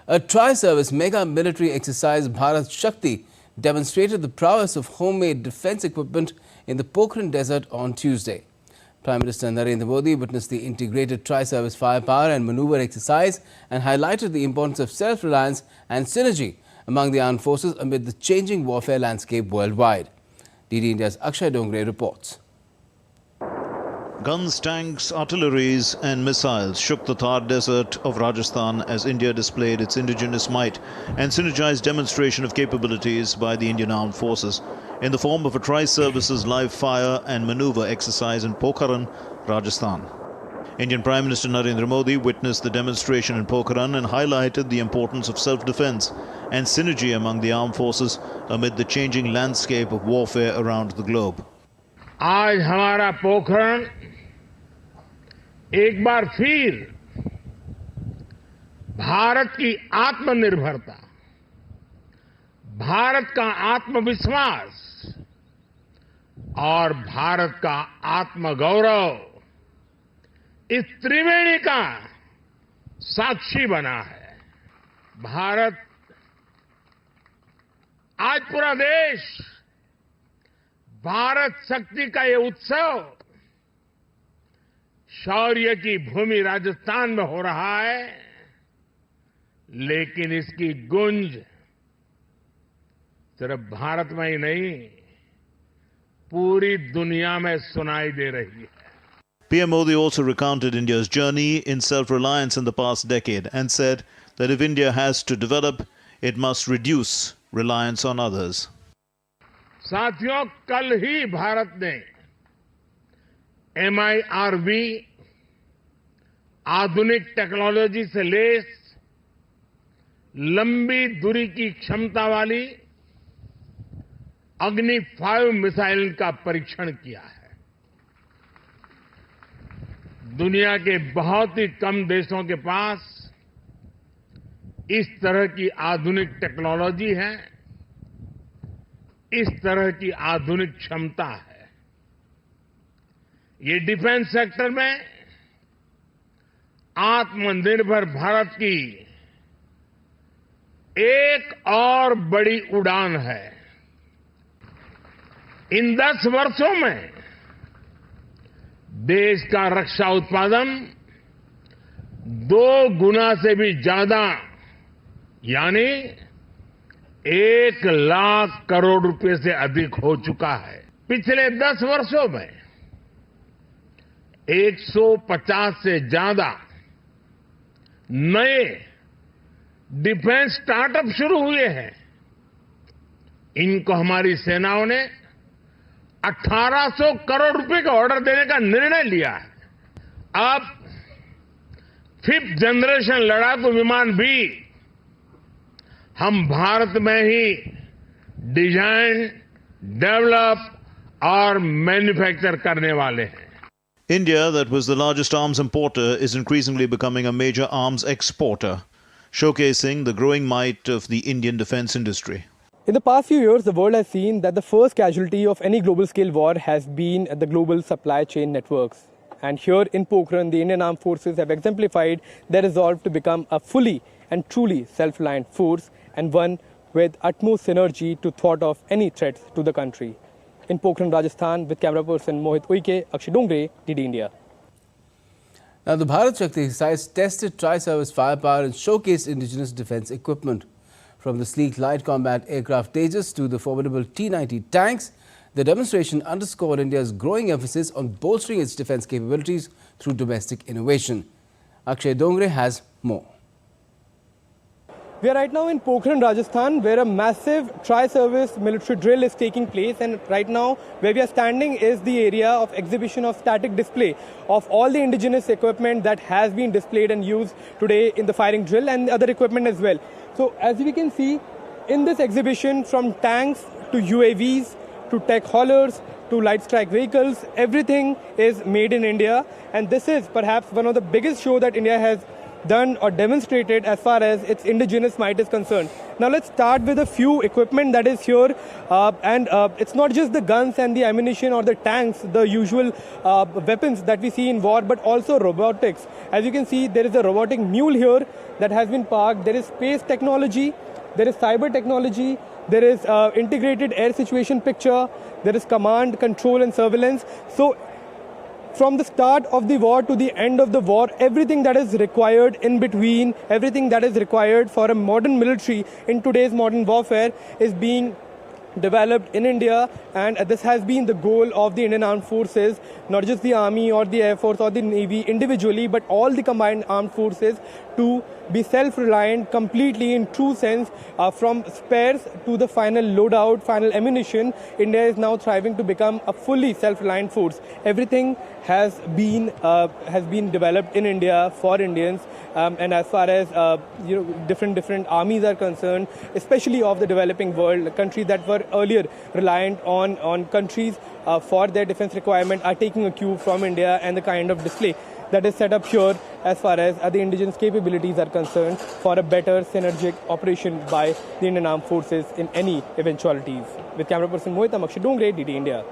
A tri-service mega military exercise Bharat Shakti demonstrated the prowess of homemade defence equipment in the Pokhran desert on Tuesday. Prime Minister Narendra Modi witnessed the integrated tri-service firepower and manoeuvre exercise and highlighted the importance of self-reliance and synergy among the armed forces amid the changing warfare landscape worldwide. DD India's Akshay Dongre reports. Guns, tanks, artilleries and missiles shook the Thar desert of Rajasthan as India displayed its indigenous might and synergized demonstration of capabilities by the Indian Armed Forces in the form of a tri-services live fire and manoeuvre exercise in Pokhran, Rajasthan. Indian Prime Minister Narendra Modi witnessed the demonstration in Pokhran and highlighted the importance of self-defense and synergy among the armed forces amid the changing landscape of warfare around the globe. आज हमारा पोखरण एक बार फिर भारत की आत्मनिर्भरता, भारत का आत्मविश्वास और भारत का आत्मगौरव, इस त्रिवेणी का साक्षी बना है। भारत, आज पूरा देश भारत शक्ति का ये उत्सव शौर्य की भूमि राजस्थान में हो रहा है, लेकिन इसकी गूंज सिर्फ भारत में ही नहीं, पूरी दुनिया में सुनाई दे रही है. PM Modi also recounted India's journey in self-reliance in the past decade and said that if India has to develop, it must reduce reliance on others. साथियों, कल ही भारत ने MIRV आधुनिक टेक्नोलॉजी से लैस लंबी दूरी की क्षमता वाली अग्नि 5 मिसाइल का परीक्षण किया है. दुनिया के बहुत ही कम देशों के पास इस तरह की आधुनिक टेक्नोलॉजी है, इस तरह की आधुनिक क्षमता है. ये डिफेंस सेक्टर में आत्मनिर्भर भारत की एक और बड़ी उड़ान है. इन 10 वर्षों में देश का रक्षा उत्पादन 2 गुना से भी ज्यादा यानी 1 लाख करोड़ रुपए से अधिक हो चुका है. पिछले 10 वर्षों में 150 से ज्यादा नए डिफेंस स्टार्टअप शुरू हुए हैं. इनको हमारी सेनाओं ने 1800 करोड़ रुपए का ऑर्डर देने का निर्णय लिया है. अब 5th जनरेशन लड़ाकू विमान भी हम भारत में ही डिजाइन, डेवलप और मैन्युफैक्चर करने वाले हैं. India, that was the largest arms importer, is increasingly becoming a major arms exporter, showcasing the growing might of the Indian defense industry. In the past few years, the world has seen that the first casualty of any global-scale war has been the global supply chain networks. And here in Pokhran, the Indian Armed Forces have exemplified their resolve to become a fully and truly self-reliant force and one with utmost synergy to thwart off any threats to the country. In Pokhran, Rajasthan, with camera person Mohit Uike, Akshay Dongre, DD India. Now, the Bharat Shakti exercise tested tri-service firepower and showcased indigenous defence equipment. From the sleek light combat aircraft Tejas to the formidable T-90 tanks, the demonstration underscored India's growing emphasis on bolstering its defence capabilities through domestic innovation. Akshay Dongre has more. We are right now in Pokhran, Rajasthan, where a massive tri-service military drill is taking place, and right now where we are standing is the area of exhibition of static display of all the indigenous equipment that has been displayed and used today in the firing drill and other equipment as well. So as we can see in this exhibition, from tanks to UAVs to tech haulers to light strike vehicles, everything is made in India, and this is perhaps one of the biggest show that India has done or demonstrated as far as its indigenous might is concerned. Now let's start with a few equipment that is here, and it's not just the guns and the ammunition or the tanks, the usual weapons that we see in war, but also robotics. As you can see, there is a robotic mule here that has been parked. There is space technology, there is cyber technology, there is integrated air situation picture, there is command, control and surveillance. So from the start of the war to the end of the war, everything that is required in between, everything that is required for a modern military in today's modern warfare is being developed in India, and this has been the goal of the Indian Armed Forces, not just the Army or the Air Force or the Navy individually, but all the combined armed forces to be self-reliant completely in true sense, from spares to the final loadout, final ammunition. India is now thriving to become a fully self-reliant force. Everything has been developed in India for Indians, and as far as different armies are concerned, especially of the developing world, countries that were earlier reliant on countries for their defense requirement are taking a cue from India, and the kind of display that is set up here as far as the indigenous capabilities are concerned for a better synergic operation by the Indian Armed Forces in any eventualities. With camera person Mohit, I'm Akshay Dongre, DD India.